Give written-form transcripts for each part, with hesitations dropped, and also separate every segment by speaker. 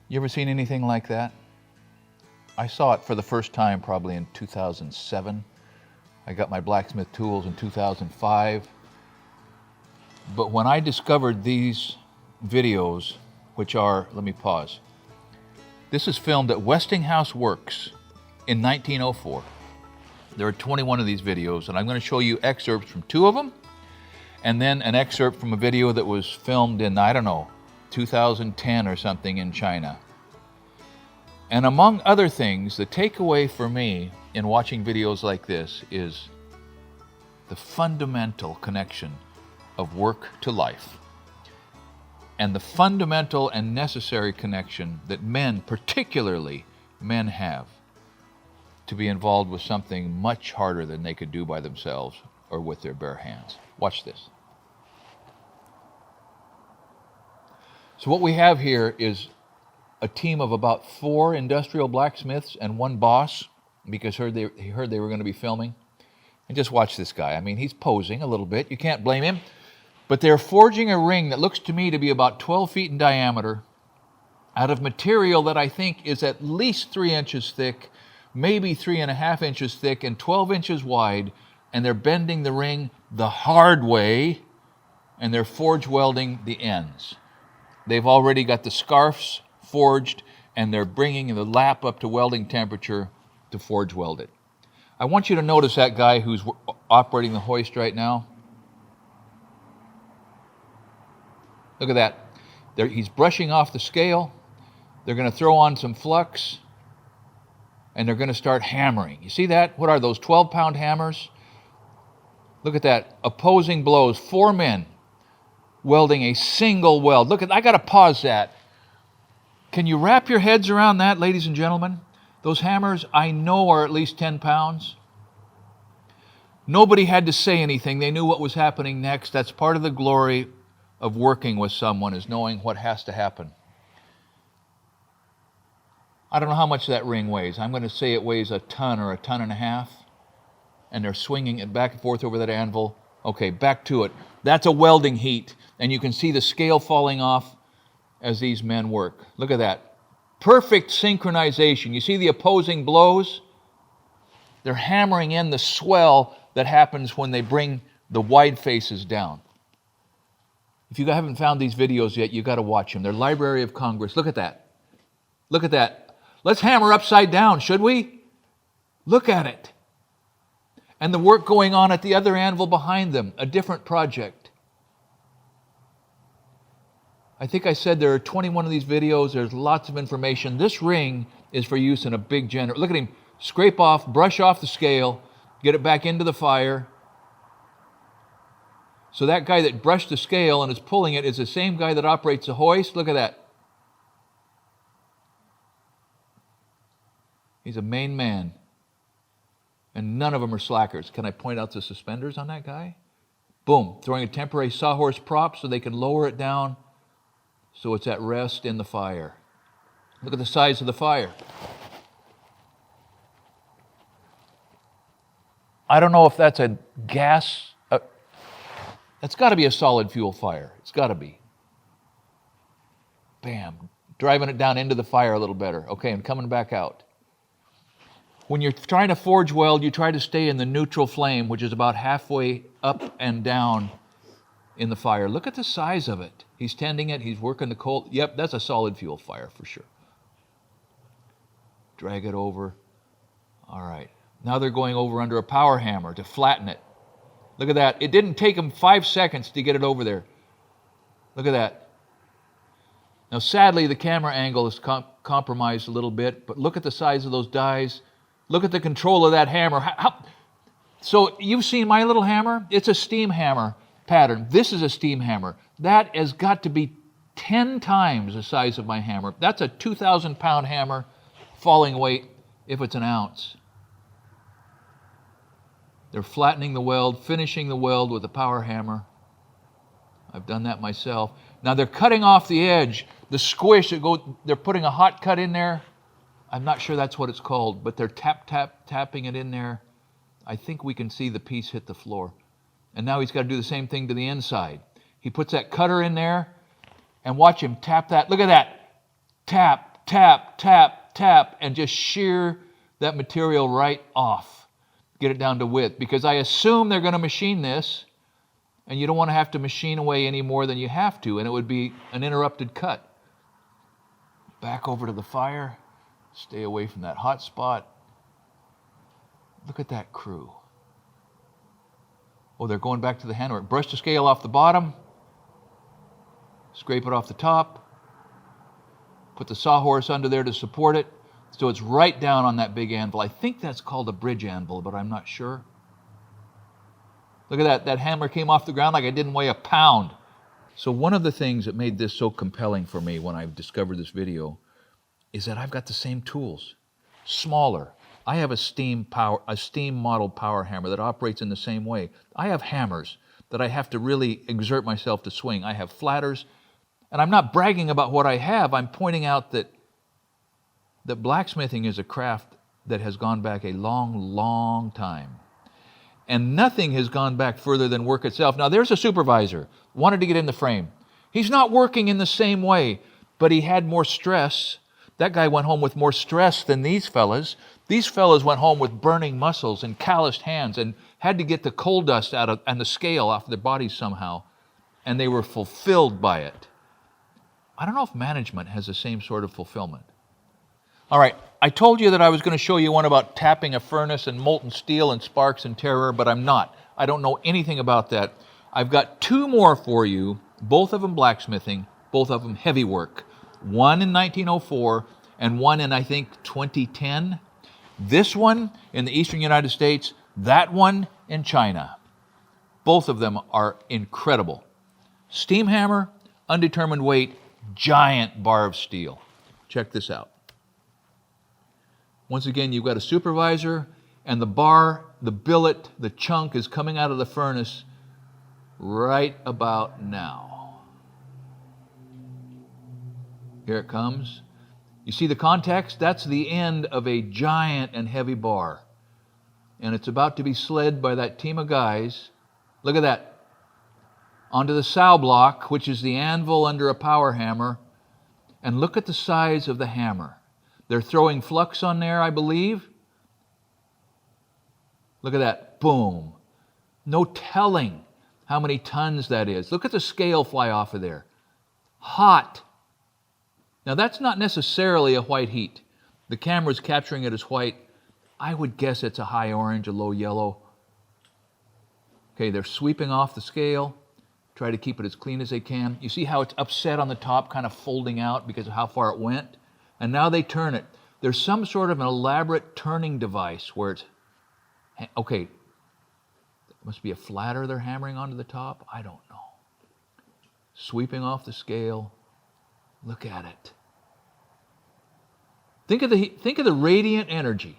Speaker 1: You ever seen anything like that? I saw it for the first time probably in 2007. I got my blacksmith tools in 2005. But when I discovered these videos, which are, let me pause. This is filmed at Westinghouse Works in 1904. There are 21 of these videos, and I'm going to show you excerpts from 2 of them, and then an excerpt from a video that was filmed in, I don't know, 2010 or something in China. And among other things, the takeaway for me in watching videos like this is the fundamental connection of work to life, and the fundamental and necessary connection that men, particularly men, have to be involved with something much harder than they could do by themselves or with their bare hands. Watch this. So what we have here is a team of about 4 industrial blacksmiths and 1 boss, because he heard they were going to be filming. And just watch this guy. I mean, he's posing a little bit. You can't blame him. But they're forging a ring that looks to me to be about 12 feet in diameter out of material that I think is at least 3 inches thick, maybe 3.5 inches thick, and 12 inches wide. And they're bending the ring the hard way, and they're forge welding the ends. They've already got the scarfs forged, and they're bringing the lap up to welding temperature to forge weld it. I want you to notice that guy who's operating the hoist right now. Look at that. He's brushing off the scale. They're going to throw on some flux, and they're going to start hammering. You see that? What are those, 12-pound hammers? Look at that. Opposing blows. 4 men welding a single weld. Look at, I got to pause that. Can you wrap your heads around that, ladies and gentlemen? Those hammers, I know, are at least 10 pounds. Nobody had to say anything. They knew what was happening next. That's part of the glory of working with someone, is knowing what has to happen. I don't know how much that ring weighs. I'm going to say it weighs a ton or a ton and a half. And they're swinging it back and forth over that anvil. Okay, back to it. That's a welding heat. And you can see the scale falling off as these men work. Look at that. Perfect synchronization. You see the opposing blows? They're hammering in the swell that happens when they bring the wide faces down. If you haven't found these videos yet, you've got to watch them. They're Library of Congress. Look at that. Look at that. Let's hammer upside down, should we? Look at it. And the work going on at the other anvil behind them, a different project. I think I said there are 21 of these videos. There's lots of information. This ring is for use in a big generator. Look at him scrape off, brush off the scale, get it back into the fire. So that guy that brushed the scale and is pulling it is the same guy that operates the hoist. Look at that. He's a main man. And none of them are slackers. Can I point out the suspenders on that guy? Boom, throwing a temporary sawhorse prop so they can lower it down so it's at rest in the fire. Look at the size of the fire. I don't know if that's a gas. That's got to be a solid fuel fire. It's got to be. Bam. Driving it down into the fire a little better. Okay, and coming back out. When you're trying to forge weld, you try to stay in the neutral flame, which is about halfway up and down in the fire. Look at the size of it. He's tending it. He's working the coal. Yep, that's a solid fuel fire for sure. Drag it over. All right. Now they're going over under a power hammer to flatten it. Look at that. It didn't take them 5 seconds to get it over there. Look at that. Now, sadly, the camera angle is compromised a little bit, but look at the size of those dies. Look at the control of that hammer. So you've seen my little hammer? It's a steam hammer pattern. This is a steam hammer. That has got to be 10 times the size of my hammer. That's a 2,000-pound hammer, falling weight if it's an ounce. They're flattening the weld, finishing the weld with a power hammer. I've done that myself. Now they're cutting off the edge, the squish. They're putting a hot cut in there. I'm not sure that's what it's called, but they're tapping it in there. I think we can see the piece hit the floor. And now he's got to do the same thing to the inside. He puts that cutter in there, and watch him tap that. Look at that. Tap, tap, tap, tap, and just shear that material right off. Get it down to width, because I assume they're going to machine this, and you don't want to have to machine away any more than you have to, and it would be an interrupted cut. Back over to the fire. Stay away from that hot spot. Look at that crew. Oh, they're going back to the handwork. Brush the scale off the bottom. Scrape it off the top. Put the sawhorse under there to support it, so it's right down on that big anvil. I think that's called a bridge anvil, but I'm not sure. Look at that. That hammer came off the ground like it didn't weigh a pound. So one of the things that made this so compelling for me when I discovered this video is that I've got the same tools, smaller. I have a steam model power hammer that operates in the same way. I have hammers that I have to really exert myself to swing. I have flatters, and I'm not bragging about what I have. I'm pointing out that blacksmithing is a craft that has gone back a long, long time. And nothing has gone back further than work itself. Now, there's a supervisor, wanted to get in the frame. He's not working in the same way, but he had more stress. That guy went home with more stress than these fellas. These fellas went home with burning muscles and calloused hands and had to get the coal dust out of and the scale off their bodies somehow, and they were fulfilled by it. I don't know if management has the same sort of fulfillment. All right, I told you that I was going to show you one about tapping a furnace and molten steel and sparks and terror, but I'm not. I don't know anything about that. I've got two more for you, both of them blacksmithing, both of them heavy work. One in 1904 and one in, I think, 2010. This one in the eastern United States, that one in China. Both of them are incredible. Steam hammer, undetermined weight, giant bar of steel. Check this out. Once again, you've got a supervisor, and the bar, the billet, the chunk is coming out of the furnace right about now. Here it comes. You see the context? That's the end of a giant and heavy bar. And it's about to be slid by that team of guys. Look at that. Onto the sow block, which is the anvil under a power hammer. And look at the size of the hammer. They're throwing flux on there, I believe. Look at that. Boom. No telling how many tons that is. Look at the scale fly off of there. Hot. Now, that's not necessarily a white heat. The camera's capturing it as white. I would guess it's a high orange, a low yellow. Okay, they're sweeping off the scale. Try to keep it as clean as they can. You see how it's upset on the top, kind of folding out because of how far it went? And now they turn it. There's some sort of an elaborate turning device where it's, okay, it must be a flatter they're hammering onto the top. I don't know. Sweeping off the scale. Look at it. Think of the radiant energy.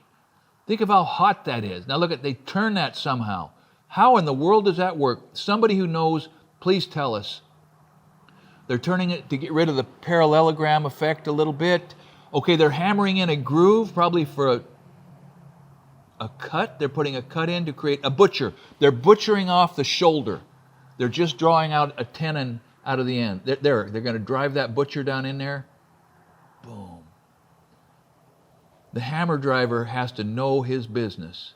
Speaker 1: Think of how hot that is. Now look at, they turn that somehow. How in the world does that work? Somebody who knows, please tell us. They're turning it to get rid of the parallelogram effect a little bit. Okay, they're hammering in a groove, probably for a cut. They're putting a cut in to create a butcher. They're butchering off the shoulder. They're just drawing out a tenon out of the end. They're going to drive that butcher down in there. Boom. The hammer driver has to know his business.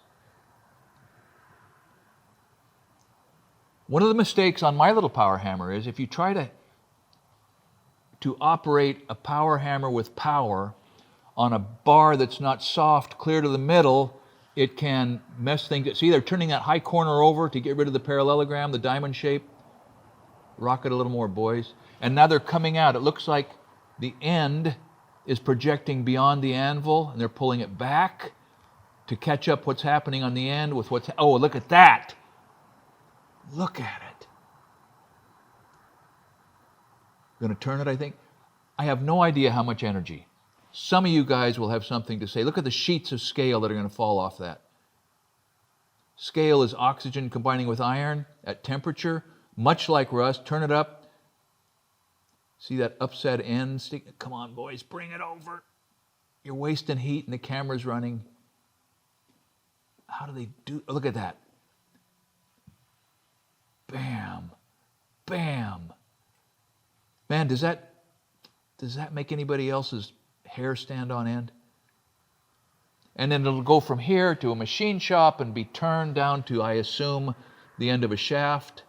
Speaker 1: One of the mistakes on my little power hammer is if you try to operate a power hammer with power on a bar that's not soft, clear to the middle, it can mess things up. See, they're turning that high corner over to get rid of the parallelogram, the diamond shape. Rock it a little more, boys. And now they're coming out. It looks like the end is projecting beyond the anvil, and they're pulling it back to catch up what's happening on the end with what's... Oh, look at that. Look at it. Going to turn it, I think. I have no idea how much energy. Some of you guys will have something to say. Look at the sheets of scale that are going to fall off that. Scale is oxygen combining with iron at temperature, much like rust. Turn it up. See that upset end? Come on, boys, bring it over. You're wasting heat and the camera's running. How do they do? Look at that. Bam. Bam. Man, does that make anybody else's hair stand on end. And then it'll go from here to a machine shop and be turned down to, I assume, the end of a shaft.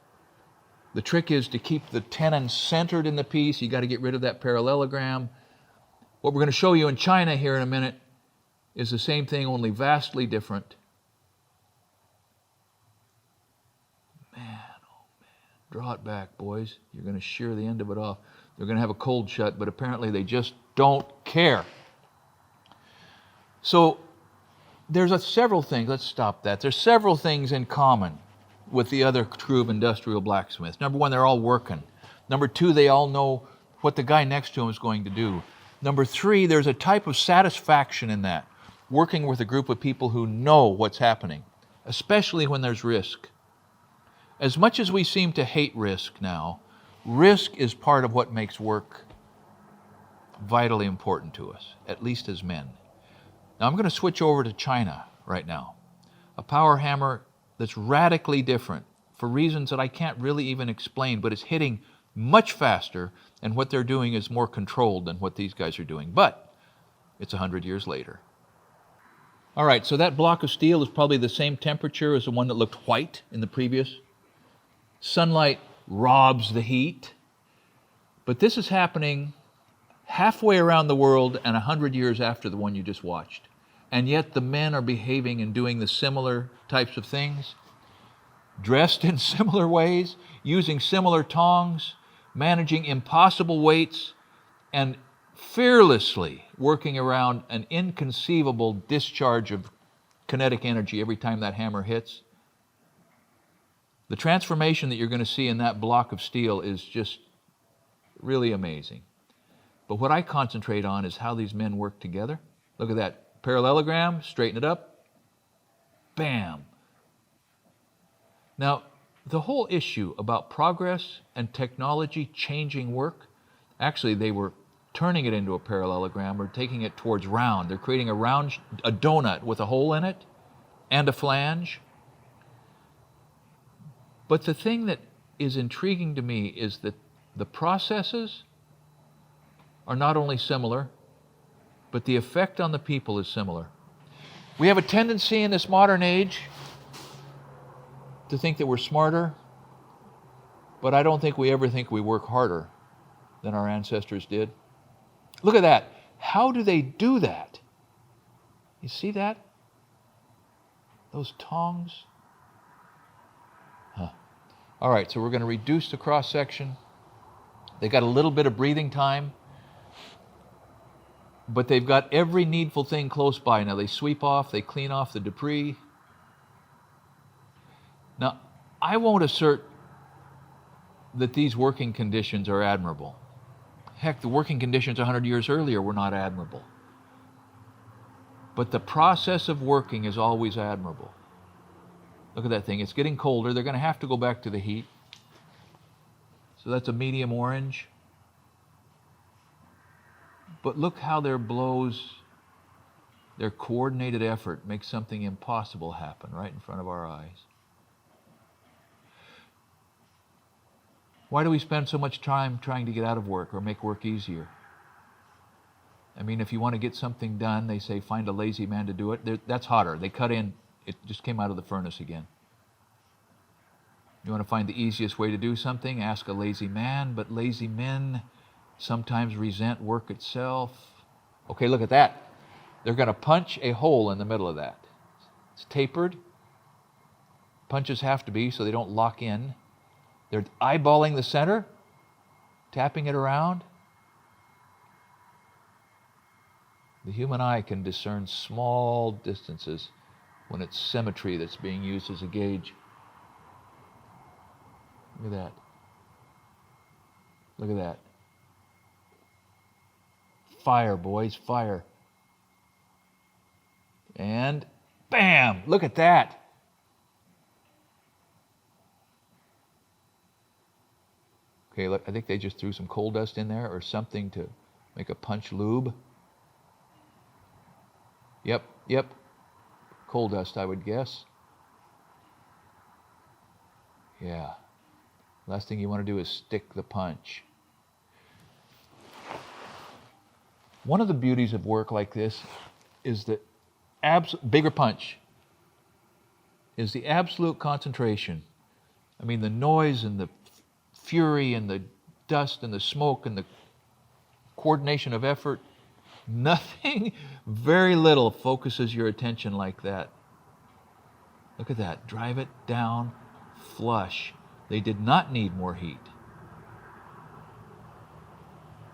Speaker 1: The trick is to keep the tenon centered in the piece. You got to get rid of that parallelogram. What we're going to show you in China here in a minute is the same thing, only vastly different. Man, oh man. Draw it back, boys. You're going to shear the end of it off. They're going to have a cold shut, but apparently they just don't care. So there's several things. Let's stop that. There's several things in common with the other true industrial blacksmiths. Number one, they're all working. Number two, they all know what the guy next to him is going to do. Number three, there's a type of satisfaction in that, working with a group of people who know what's happening, especially when there's risk. As much as we seem to hate risk now, risk is part of what makes work vitally important to us, at least as men. Now I'm going to switch over to China right now. A power hammer that's radically different for reasons that I can't really even explain, but it's hitting much faster, and what they're doing is more controlled than what these guys are doing. But it's 100 years later. All right, so that block of steel is probably the same temperature as the one that looked white in the previous. Sunlight robs the heat, but this is happening halfway around the world and 100 years after the one you just watched. And yet the men are behaving and doing the similar types of things, dressed in similar ways, using similar tongs, managing impossible weights, and fearlessly working around an inconceivable discharge of kinetic energy every time that hammer hits. The transformation that you're going to see in that block of steel is just really amazing. But what I concentrate on is how these men work together. Look at that. Parallelogram, straighten it up, bam. Now, the whole issue about progress and technology changing work, actually they were turning it into a parallelogram or taking it towards round. They're creating a donut with a hole in it and a flange. But the thing that is intriguing to me is that the processes are not only similar, but the effect on the people is similar. We have a tendency in this modern age to think that we're smarter, but I don't think we ever think we work harder than our ancestors did. Look at that. How do they do that? You see that? Those tongs? Huh. All right, so we're going to reduce the cross section. They got a little bit of breathing time, but they've got every needful thing close by. Now they sweep off, they clean off the debris. Now, I won't assert that these working conditions are admirable. Heck, the working conditions 100 years earlier were not admirable. But the process of working is always admirable. Look at that thing. It's getting colder. They're going to have to go back to the heat. So that's a medium orange. But look how their blows, their coordinated effort makes something impossible happen right in front of our eyes. Why do we spend so much time trying to get out of work or make work easier? I mean, if you want to get something done, they say find a lazy man to do it. That's hotter. They cut in, it just came out of the furnace again. You want to find the easiest way to do something? Ask a lazy man, but lazy men sometimes resent work itself. Okay, look at that. They're going to punch a hole in the middle of that. It's tapered. Punches have to be so they don't lock in. They're eyeballing the center, tapping it around. The human eye can discern small distances when it's symmetry that's being used as a gauge. Look at that. Look at that. Fire, boys, fire. And bam! Look at that. Okay, look, I think they just threw some coal dust in there or something to make a punch lube. Yep. Coal dust, I would guess. Yeah. Last thing you want to do is stick the punch. One of the beauties of work like this is the bigger punch, is the absolute concentration. I mean, the noise and the fury and the dust and the smoke and the coordination of effort, nothing, very little focuses your attention like that. Look at that. Drive it down, flush. They did not need more heat.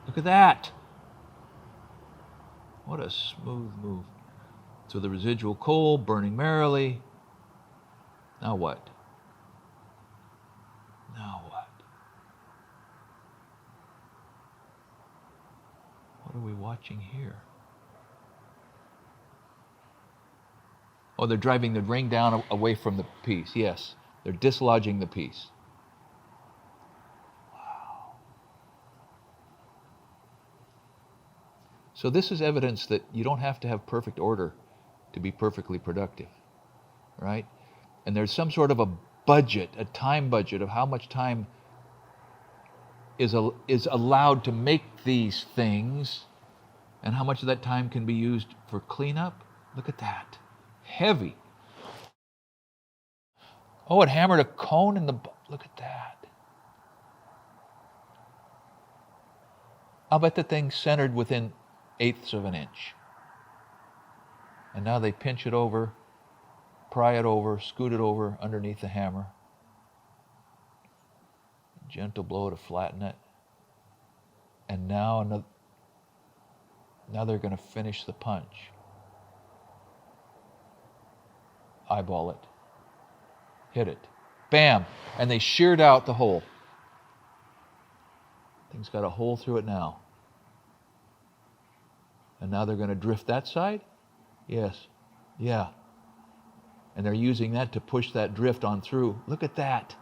Speaker 1: Look at that. What a smooth move. So the residual coal burning merrily. Now what? Now what? What are we watching here? Oh, they're driving the ring down away from the piece. Yes, they're dislodging the piece. Wow. So this is evidence that you don't have to have perfect order to be perfectly productive, right? And there's some sort of a budget, a time budget of how much time is allowed to make these things and how much of that time can be used for cleanup. Look at that. Heavy. Oh, it hammered a cone in the... Look at that. I'll bet the thing's centered within eighths of an inch. And now they pinch it over, pry it over, scoot it over underneath the hammer. Gentle blow to flatten it. And now they're going to finish the punch. Eyeball it. Hit it. Bam! And they sheared out the hole. Thing's got a hole through it now. And now they're going to drift that side? Yes. Yeah. And they're using that to push that drift on through. Look at that.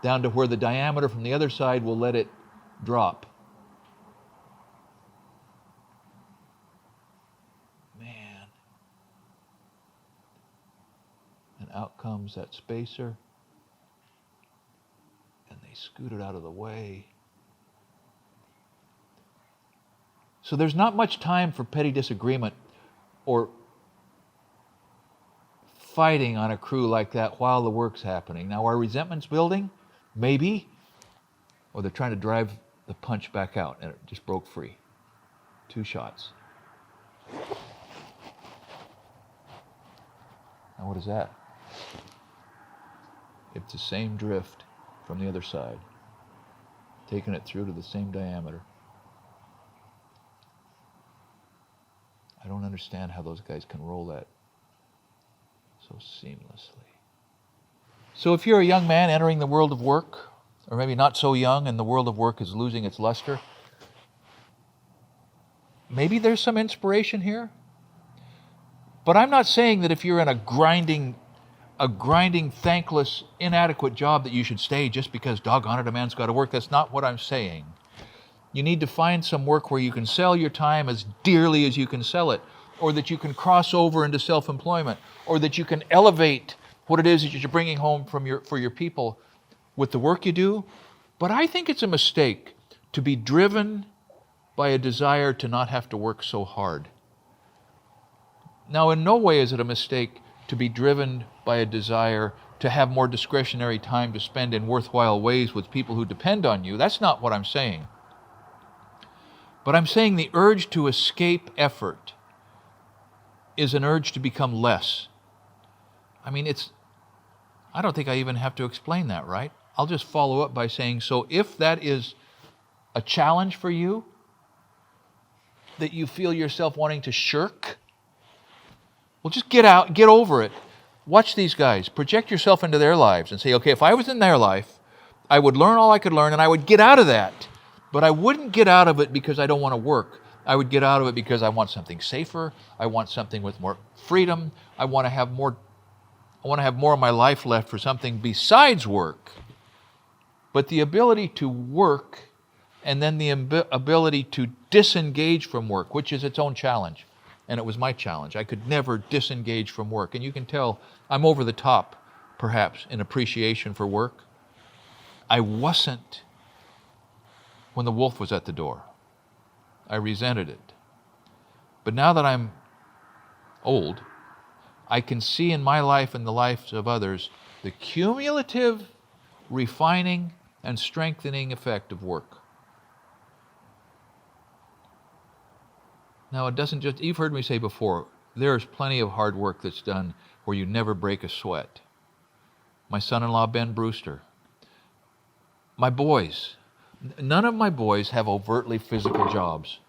Speaker 1: Down to where the diameter from the other side will let it drop. Man. And out comes that spacer. And they scoot it out of the way. So there's not much time for petty disagreement or fighting on a crew like that while the work's happening. Now, are resentments building? Maybe. Or they're trying to drive the punch back out and it just broke free. 2 shots. Now what is that? It's the same drift from the other side, taking it through to the same diameter. I don't understand how those guys can roll that so seamlessly. So if you're a young man entering the world of work, or maybe not so young and the world of work is losing its luster, maybe there's some inspiration here. But I'm not saying that if you're in a grinding, thankless, inadequate job that you should stay just because, doggone it, a man's got to work. That's not what I'm saying. You need to find some work where you can sell your time as dearly as you can sell it, or that you can cross over into self-employment, or that you can elevate what it is that you're bringing home for your people with the work you do. But I think it's a mistake to be driven by a desire to not have to work so hard. Now, in no way is it a mistake to be driven by a desire to have more discretionary time to spend in worthwhile ways with people who depend on you. That's not what I'm saying. But I'm saying the urge to escape effort is an urge to become less. I mean, I don't think I even have to explain that, right? I'll just follow up by saying, so if that is a challenge for you, that you feel yourself wanting to shirk, well, just get over it. Watch these guys. Project yourself into their lives and say, okay, if I was in their life, I would learn all I could learn and I would get out of that. But I wouldn't get out of it because I don't want to work. I would get out of it because I want something safer. I want something with more freedom. I want to have more of my life left for something besides work. But the ability to work and then the ability to disengage from work, which is its own challenge. And it was my challenge. I could never disengage from work. And you can tell I'm over the top, perhaps, in appreciation for work. I wasn't when the wolf was at the door. I resented it. But now that I'm old, I can see in my life and the lives of others the cumulative refining and strengthening effect of work. Now, it doesn't just, you've heard me say before, there's plenty of hard work that's done where you never break a sweat. My son-in-law, Ben Brewster. My boys. None of my boys have overtly physical jobs.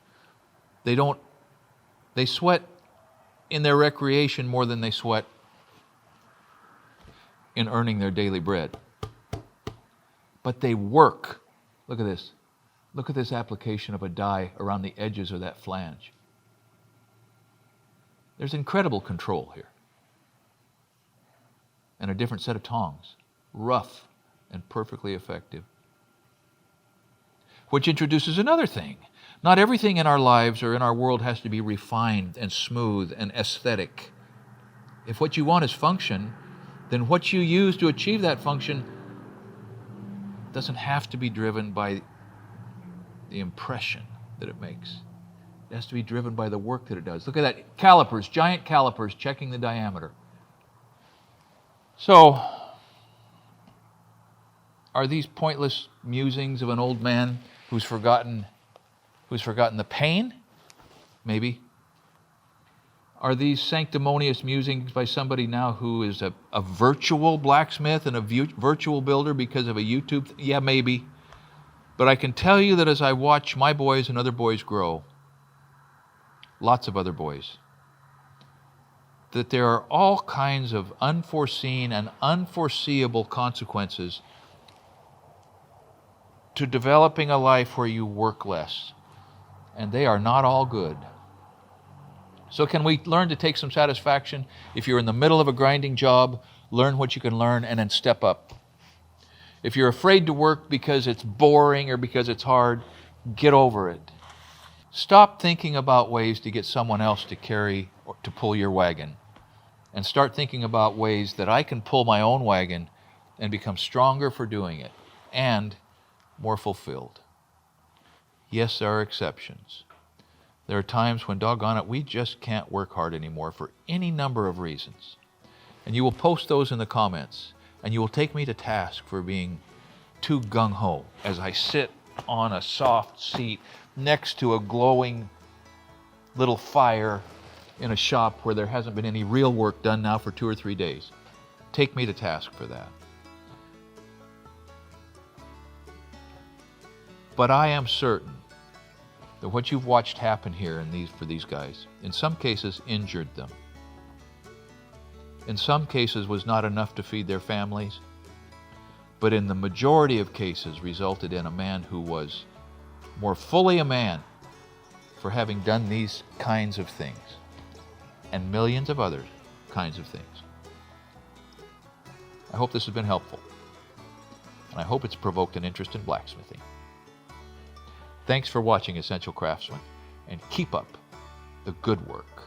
Speaker 1: They sweat in their recreation more than they sweat in earning their daily bread. But they work. Look at this. Look at this application of a die around the edges of that flange. There's incredible control here. And a different set of tongs. Rough and perfectly effective. Which introduces another thing. Not everything in our lives or in our world has to be refined and smooth and aesthetic. If what you want is function, then what you use to achieve that function doesn't have to be driven by the impression that it makes. It has to be driven by the work that it does. Look at that. Calipers, giant calipers checking the diameter. So, are these pointless musings of an old man who's forgotten the pain? Maybe. Are these sanctimonious musings by somebody now who is a virtual blacksmith and a virtual builder because of a YouTube? Yeah, maybe. But I can tell you that as I watch my boys and other boys grow, lots of other boys, that there are all kinds of unforeseen and unforeseeable consequences to developing a life where you work less. And they are not all good. So can we learn to take some satisfaction? If you're in the middle of a grinding job, learn what you can learn and then step up. If you're afraid to work because it's boring or because it's hard, get over it. Stop thinking about ways to get someone else to carry or to pull your wagon. And start thinking about ways that I can pull my own wagon and become stronger for doing it and more fulfilled. Yes, there are exceptions. There are times when, doggone it, we just can't work hard anymore for any number of reasons. And you will post those in the comments, and you will take me to task for being too gung-ho as I sit on a soft seat next to a glowing little fire in a shop where there hasn't been any real work done now for 2 or 3 days. Take me to task for that. But I am certain that what you've watched happen here for these guys, in some cases injured them. In some cases was not enough to feed their families, but in the majority of cases resulted in a man who was more fully a man for having done these kinds of things and millions of other kinds of things. I hope this has been helpful, and I hope it's provoked an interest in blacksmithing. Thanks for watching Essential Craftsman, and keep up the good work.